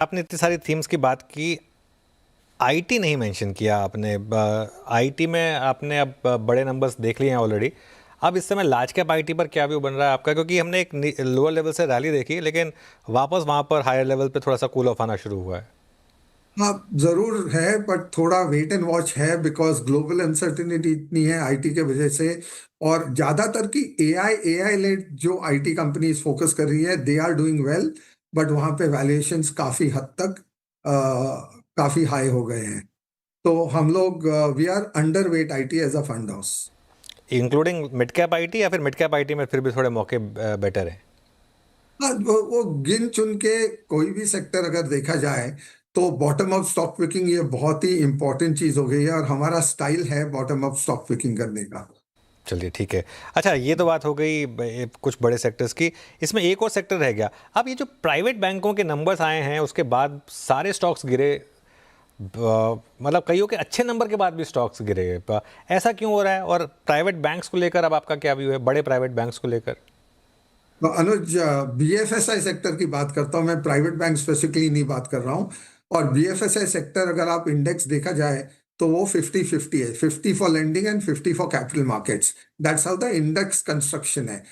आपने इतनी सारी थीम्स की बात की, आईटी नहीं मेंशन किया आपने। आईटी में आपने अब बड़े नंबर्स देख लिए हैं ऑलरेडी। अब इस समय लार्ज कैप आईटी पर क्या व्यू बन रहा है आपका? क्योंकि हमने एक लोअर लेवल से रैली देखी, लेकिन वापस वहां पर हायर लेवल पे थोड़ा सा कूल ऑफ आना शुरू हुआ है। हाँ, जरूर है, बट थोड़ा वेट एंड वॉच है बिकॉज ग्लोबल अनसर्टिनिटी इतनी है आईटी के वजह से। और ज्यादातर की एआई एआई लेड जो आईटी कंपनीज फोकस कर रही है, they are doing well. But वहां पे वैल्यूएशंस काफी हद तक काफी हाई हो गए हैं। तो हम लोग we are underweight IT as a fund house. Including mid cap IT, या फिर मिड कैप आईटी में फिर भी थोड़े मौके बेटर हैं? हाँ, वो गिन चुन के कोई भी सेक्टर अगर देखा जाए तो बॉटम अप स्टॉक पिकिंग ये बहुत ही इंपॉर्टेंट चीज हो गई है, और हमारा स्टाइल है बॉटम अप स्टॉक पिकिंग करने का। चलिए ठीक है। अच्छा, ये तो बात हो गई कुछ बड़े सेक्टर्स की। इसमें एक और सेक्टर रह गया। अब ये जो प्राइवेट बैंकों के नंबर्स आए हैं उसके बाद सारे स्टॉक्स गिरे। मतलब कईयों के अच्छे नंबर के बाद भी स्टॉक्स गिरे। ऐसा क्यों हो रहा है? और प्राइवेट बैंक्स को लेकर अब आपका क्या व्यू है, बड़े प्राइवेट बैंक्स को लेकर? तो अनुज, बीएफएसआई सेक्टर की बात करता हूँ मैं, प्राइवेट बैंक स्पेसिफिकली नहीं बात कर रहा हूँ। और बीएफएसआई सेक्टर अगर आप इंडेक्स देखा जाए तो वो 50-50 है, 50 for lending and 50 for capital markets. That's how the index construction है।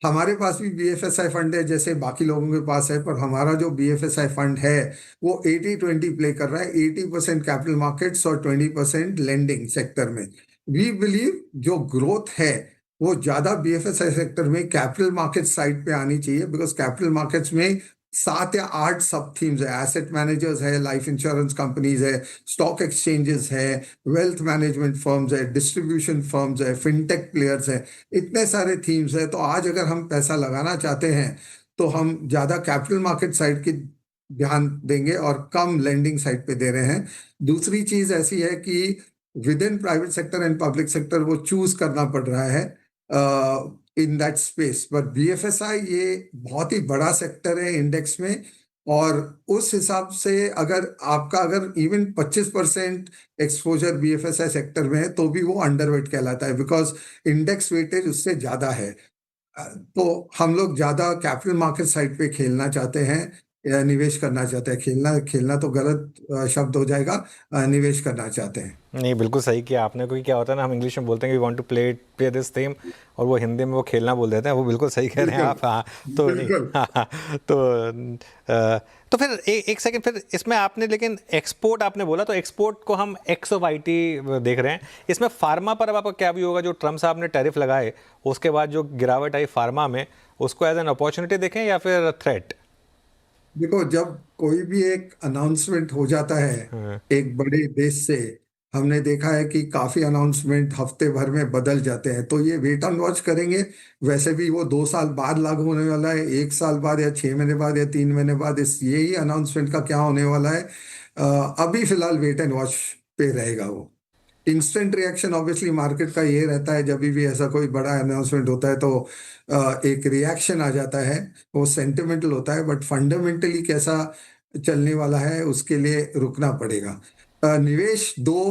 हमारे पास भी बीएफएसआई फंड है जैसे बाकी लोगों के पास है, पर हमारा जो बीएफएसआई फंड है वो 80-20 प्ले कर रहा है। 80% कैपिटल मार्केट्स और 20% लेंडिंग सेक्टर में। वी बिलीव जो ग्रोथ है वो ज्यादा बीएफएसआई सेक्टर में कैपिटल मार्केट साइड पे आनी चाहिए, बिकॉज कैपिटल मार्केट्स में 7 या 8 सब थीम्स है। एसेट मैनेजर्स है, लाइफ इंश्योरेंस कंपनीज है, स्टॉक एक्सचेंजेस है, वेल्थ मैनेजमेंट फर्म्स है, डिस्ट्रीब्यूशन फर्म्स है, फिनटेक प्लेयर्स है। इतने सारे थीम्स है, तो आज अगर हम पैसा लगाना चाहते हैं तो हम ज्यादा कैपिटल मार्केट साइड की ध्यान देंगे और कम लेंडिंग साइड पे दे रहे हैं। दूसरी चीज ऐसी है कि with in private sector and public sector वो चूज करना पड़ रहा है in that space. But BFSI ये बहुत ही बड़ा सेक्टर है इंडेक्स में। और उस हिसाब से अगर आपका अगर इवन 25% एक्सपोजर बीएफएसआई सेक्टर में है तो भी वो अंडरवेट कहलाता है, बिकॉज इंडेक्स वेटेज उससे ज्यादा है। तो हम लोग ज्यादा कैपिटल मार्केट साइड पे खेलना चाहते हैं या निवेश करना चाहते हैं। खेलना खेलना तो गलत शब्द हो जाएगा। निवेश करना चाहते हैं। नहीं, बिल्कुल सही किया आपने। क्योंकि क्या होता है ना, हम इंग्लिश में बोलते हैं कि we want to play this theme, और वो हिंदी में वो खेलना बोल देते हैं। वो बिल्कुल सही कह रहे हैं बिल्कुल, आप। हाँ। तो नहीं। बिल्कुल। हाँ, हाँ। तो तो फिर एक सेकंड, फिर इसमें आपने लेकिन एक्सपोर्ट आपने बोला, तो एक्सपोर्ट को हम एक्स ऑफ आईटी देख रहे हैं। इसमें फार्मा पर अब आपका क्या भी होगा? जो ट्रम्प साहब ने टैरिफ लगाए उसके बाद जो गिरावट आई फार्मा में, उसको एज एन अपॉर्चुनिटी देखें या फिर थ्रेट? देखो, जब कोई भी एक अनाउंसमेंट हो जाता है एक बड़े देश से, हमने देखा है कि काफी अनाउंसमेंट हफ्ते भर में बदल जाते हैं, तो ये वेट एंड वॉच करेंगे। वैसे भी वो 2 साल बाद लागू होने वाला है, 1 साल बाद या 6 महीने बाद या 3 महीने बाद इस यही अनाउंसमेंट का क्या होने वाला है। अभी फिलहाल वेट एंड वॉच पे रहेगा वो। इंस्टेंट रिएक्शन ऑब्वियसली मार्केट का ये रहता है, जब भी ऐसा कोई बड़ा अनाउंसमेंट होता है तो एक रिएक्शन आ जाता है। वो सेंटिमेंटल होता है, बट फंडामेंटली कैसा चलने वाला है उसके लिए रुकना पड़ेगा। निवेश दो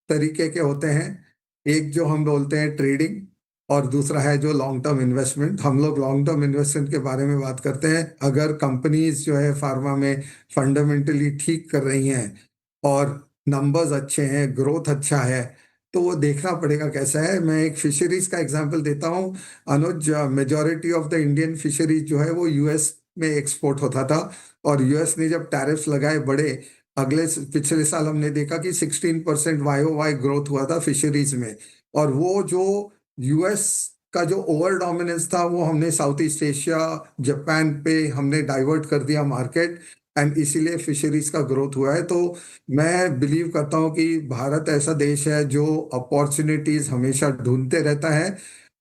तरीके के होते हैं। एक जो हम बोलते हैं ट्रेडिंग, और दूसरा है जो लॉन्ग टर्म इन्वेस्टमेंट। हम लोग लॉन्ग टर्म इन्वेस्टमेंट के बारे में बात करते हैं। अगर कंपनीज जो है फार्मा में फंडामेंटली ठीक कर रही हैं और नंबर्स अच्छे हैं, ग्रोथ अच्छा है, तो वो देखना पड़ेगा कैसा है। मैं एक फिशरीज का एग्जांपल देता हूँ Anuj. Majority of the Indian fisheries जो है वो यूएस में एक्सपोर्ट होता था, और यूएस ने जब टैरिफ्स लगाए बड़े, पिछले साल हमने देखा कि 16% वाई ग्रोथ हुआ था फिशरीज में। और वो जो यूएस का जो ओवर डोमिनेंस था वो हमने साउथ ईस्ट एशिया, जापान पे हमने डाइवर्ट कर दिया मार्केट, एंड इसीलिए फिशरीज का ग्रोथ हुआ है। तो मैं बिलीव करता हूँ कि भारत ऐसा देश है जो अपॉर्चुनिटीज हमेशा ढूंढते रहता है।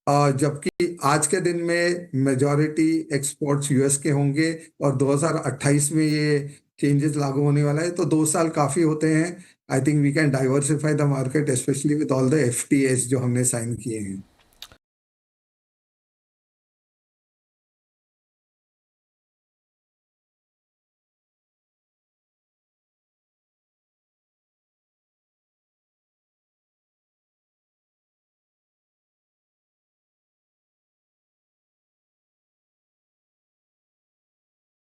जबकि आज के दिन में मेजॉरिटी एक्सपोर्ट्स यूएस के होंगे, और 2028 में ये चेंजेस लागू होने वाला है, तो 2 साल काफी होते हैं। I think we can diversify the market specially with all the FTs जो हमने साइन किए हैं।